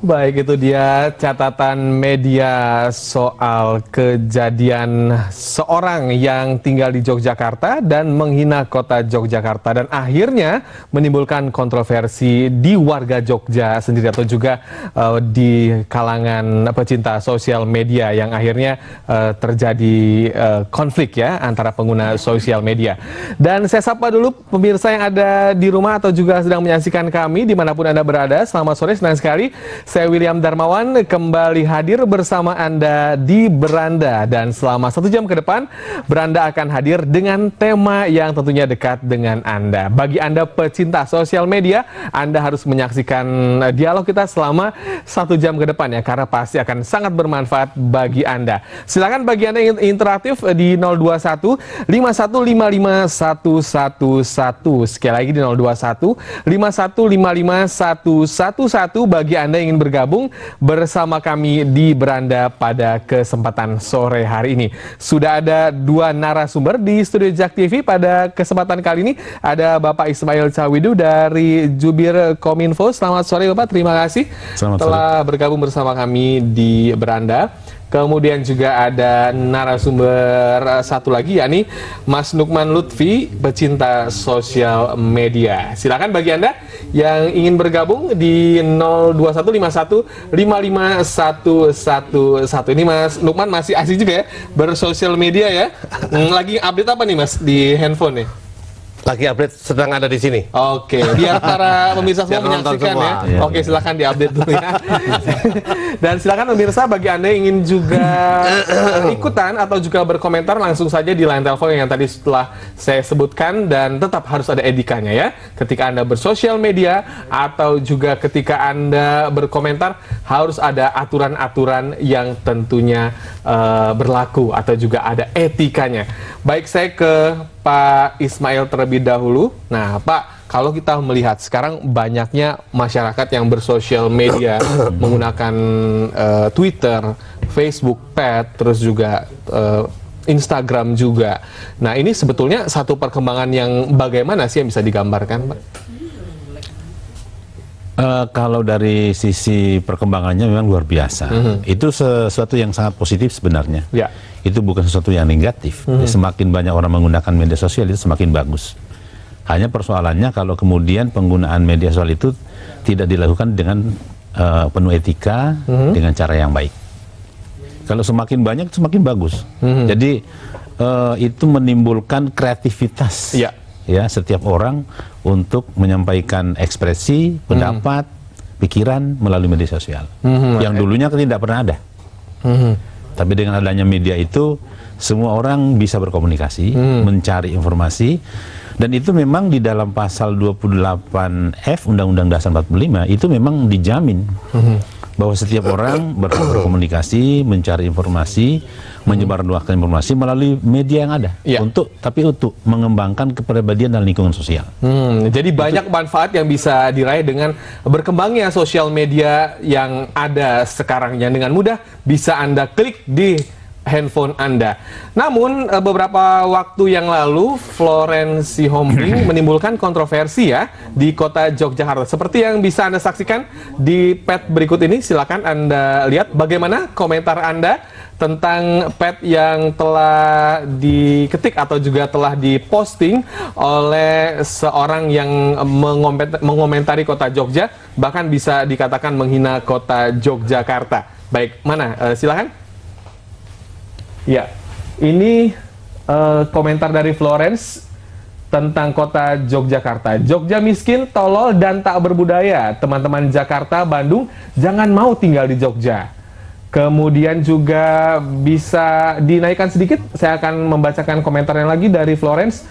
Baik, itu dia catatan media soal kejadian seorang yang tinggal di Yogyakarta dan menghina kota Yogyakarta dan akhirnya menimbulkan kontroversi di warga Jogja sendiri atau juga di kalangan pecinta sosial media yang akhirnya terjadi konflik ya antara pengguna sosial media. Dan saya sapa dulu pemirsa yang ada di rumah atau juga sedang menyaksikan kami dimanapun Anda berada. Selamat sore, senang sekali. Saya William Darmawan kembali hadir bersama Anda di Beranda dan selama 1 jam ke depan Beranda akan hadir dengan tema yang tentunya dekat dengan Anda. Bagi Anda pecinta sosial media, Anda harus menyaksikan dialog kita selama 1 jam ke depan ya, karena pasti akan sangat bermanfaat bagi Anda. Silakan bagi Anda yang interaktif di 021 5155111. Sekali lagi di 021 5155111 bagi Anda yang ingin bergabung bersama kami di Beranda pada kesempatan sore hari ini. Sudah ada 2 narasumber di studio JAK TV pada kesempatan kali ini. Ada Bapak Ismail Cawidu dari Jubir Kominfo. Selamat sore Bapak, terima kasih telah bergabung bersama kami di Beranda. Kemudian juga ada narasumber satu lagi, yakni Mas Nukman Lutfi, pecinta sosial media. Silakan bagi Anda yang ingin bergabung di 021515511. Ini Mas Nukman masih asik juga ya bersosial media ya. Lagi update apa nih Mas di handphone nih? Lagi update, sedang ada di sini. Oke, biar para pemirsa semua menyaksikan ya. Oke, silakan diupdate dulu ya. Dan silakan pemirsa bagi Anda yang ingin juga ikutan atau juga berkomentar langsung saja di line telepon yang tadi setelah saya sebutkan, dan tetap harus ada etikanya ya. Ketika Anda bersosial media atau juga ketika Anda berkomentar harus ada aturan-aturan yang tentunya berlaku atau juga ada etikanya. Baik, saya ke Pak Ismail terlebih dahulu. Nah, Pak, kalau kita melihat sekarang banyaknya masyarakat yang bersosial media menggunakan Twitter, Facebook, Pet, terus juga Instagram juga. Nah, ini sebetulnya satu perkembangan yang bagaimana sih yang bisa digambarkan, Pak? Kalau dari sisi perkembangannya memang luar biasa. Itu sesuatu yang sangat positif sebenarnya. Ya. Itu bukan sesuatu yang negatif. Semakin banyak orang menggunakan media sosial itu semakin bagus. Hanya persoalannya kalau kemudian penggunaan media sosial itu tidak dilakukan dengan penuh etika, dengan cara yang baik. Kalau semakin banyak semakin bagus. Jadi itu menimbulkan kreativitas. Ya, setiap orang untuk menyampaikan ekspresi, pendapat, pikiran melalui media sosial. Yang dulunya kan tidak pernah ada. Tapi dengan adanya media itu, semua orang bisa berkomunikasi, mencari informasi, dan itu memang di dalam pasal 28F Undang-Undang Dasar 45 itu memang dijamin bahwa setiap orang berkomunikasi, mencari informasi, menyebarluaskan informasi melalui media yang ada, untuk mengembangkan kepribadian dan lingkungan sosial. Jadi banyak manfaat yang bisa diraih dengan berkembangnya sosial media yang ada sekarang, yang dengan mudah bisa Anda klik di handphone Anda. Namun beberapa waktu yang lalu Florence Sihombing menimbulkan kontroversi ya di kota Yogyakarta. Seperti yang bisa Anda saksikan di pet berikut ini. Silakan Anda lihat bagaimana komentar Anda tentang pet yang telah diketik atau juga telah diposting oleh seorang yang mengomentari kota Jogja, bahkan bisa dikatakan menghina kota Yogyakarta. Baik, mana? Silakan. Ya, ini komentar dari Florence tentang kota Yogyakarta. Jogja miskin, tolol, dan tak berbudaya. Teman-teman Jakarta, Bandung, jangan mau tinggal di Jogja. Kemudian juga bisa dinaikkan sedikit. Saya akan membacakan komentarnya lagi dari Florence.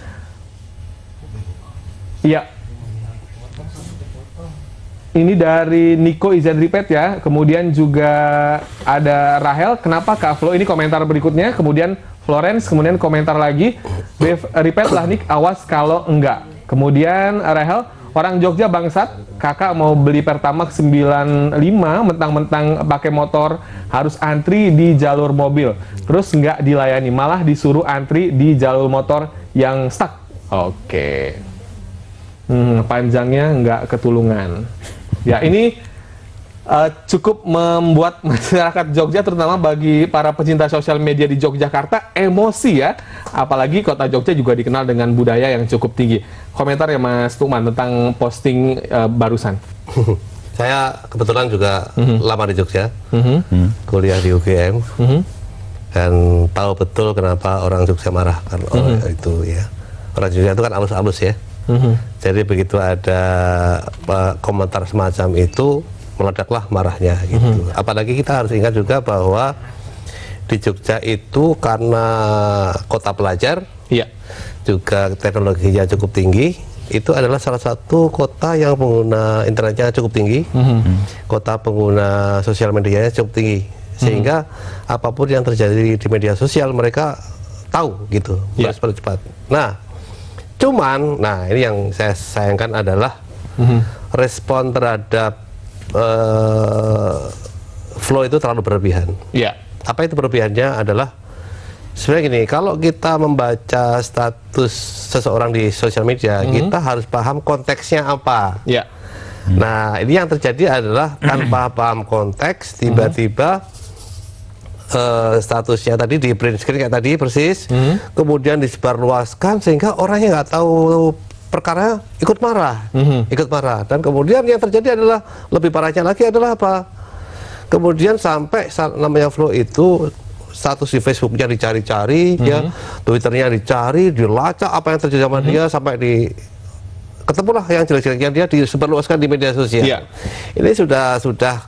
Ya. Ini dari Niko Izadripet ya. Kemudian juga ada Rahel. Kenapa Kak Flo? Ini komentar berikutnya. Kemudian Florence. Kemudian komentar lagi. Repeat lah Nik. Awas kalau enggak. Kemudian Rahel. Orang Jogja bangsat. Kakak mau beli Pertamax 95. Mentang-mentang pakai motor harus antri di jalur mobil. Terus enggak dilayani. Malah disuruh antri di jalur motor yang stuck. Oke. Panjangnya enggak ketulungan. Ya, ini cukup membuat masyarakat Jogja, terutama bagi para pecinta sosial media di Yogyakarta, emosi ya. Apalagi kota Jogja juga dikenal dengan budaya yang cukup tinggi. Komentar ya Mas Lukman tentang posting barusan. Saya kebetulan juga lama di Jogja, kuliah di UGM, dan tahu betul kenapa orang Jogja marah kan itu ya. Orang Jogja itu kan halus-halus ya. Jadi begitu ada komentar semacam itu, meledaklah marahnya gitu. Apalagi kita harus ingat juga bahwa di Jogja itu karena kota pelajar, juga teknologinya cukup tinggi, itu adalah salah satu kota yang pengguna internetnya cukup tinggi, kota pengguna sosial medianya cukup tinggi, sehingga apapun yang terjadi di media sosial mereka tahu gitu, harus cepat. Nah, cuman, ini yang saya sayangkan adalah respon terhadap flow itu terlalu berlebihan. Apa itu berlebihannya adalah sebenarnya gini, kalau kita membaca status seseorang di sosial media, kita harus paham konteksnya apa. Nah, ini yang terjadi adalah tanpa paham konteks, tiba-tiba statusnya tadi di print screen kayak tadi persis, kemudian disebarluaskan sehingga orangnya nggak tahu perkara, ikut marah, dan kemudian yang terjadi adalah lebih parahnya lagi adalah apa? Kemudian sampai namanya flow itu status di Facebooknya dicari-cari, ya, Twitternya dicari, dilacak apa yang terjadi sama dia sampai ketemulah yang jelek-jeleknya dia disebarluaskan di media sosial. Ini sudah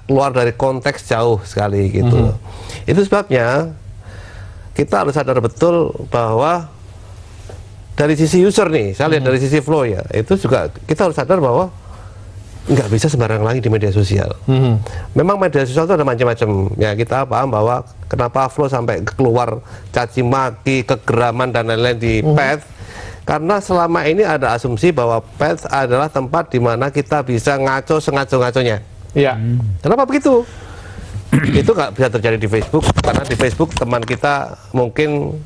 keluar dari konteks jauh sekali gitu. Itu sebabnya kita harus sadar betul bahwa dari sisi user nih, saya lihat dari sisi flow ya, itu juga kita harus sadar bahwa nggak bisa sembarang lagi di media sosial. Memang media sosial itu ada macam-macam. Ya, kita paham bahwa kenapa flow sampai keluar caci maki, kegeraman dan lain-lain di pet. Karena selama ini ada asumsi bahwa pet adalah tempat di mana kita bisa ngaco sengaco-ngaconya. Kenapa begitu? Itu nggak bisa terjadi di Facebook, karena di Facebook teman kita mungkin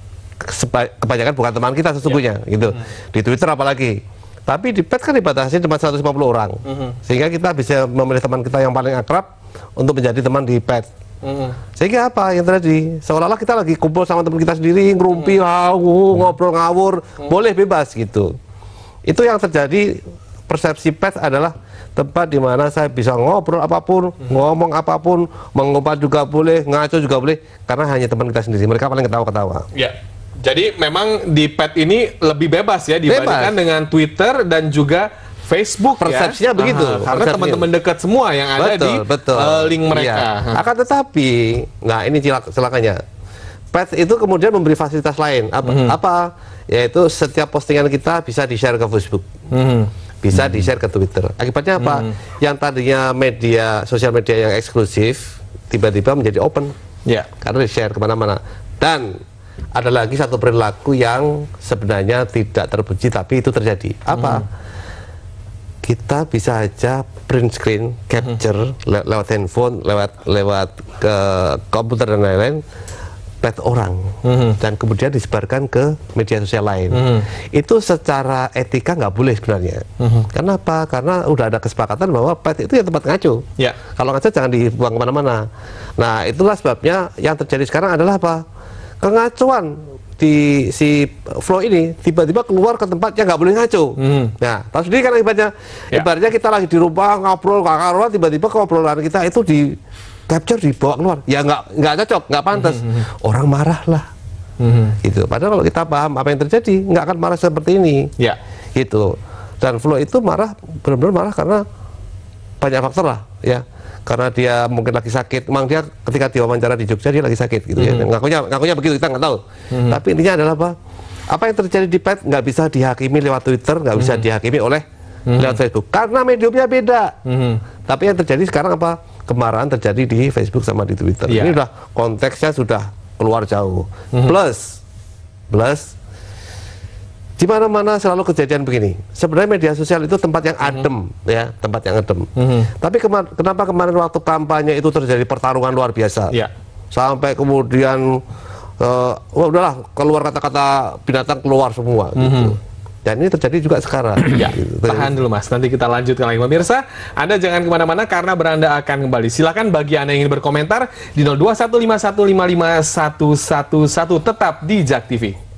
kebanyakan bukan teman kita sesungguhnya, gitu. Di Twitter apalagi. Tapi di pet kan dibatasi cuma 150 orang, sehingga kita bisa memilih teman kita yang paling akrab untuk menjadi teman di pet. Sehingga apa yang terjadi? Seolah-olah kita lagi kumpul sama teman kita sendiri, ngerumpi, ngobrol ngawur, boleh bebas gitu. Itu yang terjadi. Persepsi pet adalah tempat di mana saya bisa ngobrol apapun, ngomong apapun, mengumpat juga boleh, ngaco juga boleh, karena hanya teman kita sendiri. Mereka paling ketawa-ketawa. Jadi memang di pet ini lebih bebas ya dibandingkan dengan Twitter dan juga Facebook. Persepsinya begitu. Karena teman-teman dekat semua yang ada di link mereka. Akan tetapi, nah ini celakanya. Pet itu kemudian memberi fasilitas lain. Apa? Yaitu setiap postingan kita bisa di-share ke Facebook. Bisa di-share ke Twitter. Akibatnya apa? Yang tadinya sosial media yang eksklusif tiba-tiba menjadi open. Karena di-share kemana-mana. Dan ada lagi satu perilaku yang sebenarnya tidak terpuji tapi itu terjadi. Apa? Kita bisa aja print screen, capture lewat handphone, lewat ke komputer dan lain-lain, pet orang, dan kemudian disebarkan ke media sosial lain. Itu secara etika nggak boleh sebenarnya. Kenapa? Karena udah ada kesepakatan bahwa pet itu ya tempat ngaco. Kalau ngaco jangan dibuang kemana-mana. Nah, itulah sebabnya yang terjadi sekarang adalah apa? Kengacuan di si flow ini tiba-tiba keluar ke tempat yang nggak boleh ngaco. Nah, tahu sendiri kan ibaratnya kita lagi di rumah ngobrol kakak, tiba-tiba obrolan kita itu di capture dibawa keluar, ya nggak cocok, nggak pantas. Orang marah lah. Gitu. Padahal kalau kita paham apa yang terjadi, nggak akan marah seperti ini. Gitu. Dan flow itu marah, benar-benar marah karena banyak faktor lah, ya. Karena dia mungkin lagi sakit, memang dia ketika diwawancara di Jogja dia lagi sakit gitu ya. Ngakunya begitu, kita nggak tahu. Tapi intinya adalah apa? Apa yang terjadi di pet nggak bisa dihakimi lewat Twitter, nggak bisa dihakimi oleh lewat Facebook, karena mediumnya beda. Tapi yang terjadi sekarang apa? Kemarahan terjadi di Facebook sama di Twitter. Ini udah konteksnya sudah keluar jauh. Plus di mana-mana selalu kejadian begini. Sebenarnya media sosial itu tempat yang adem, ya, tempat yang adem. Tapi kenapa kemarin waktu kampanye itu terjadi pertarungan luar biasa? Sampai kemudian, udahlah, keluar kata-kata binatang keluar semua. Gitu. Dan ini terjadi juga sekarang. Ya, tahan dulu Mas, nanti kita lanjutkan lagi. Pemirsa, Anda jangan kemana-mana karena beranda akan kembali. Silakan bagi Anda yang ingin berkomentar di 0215155111 tetap di JAK TV.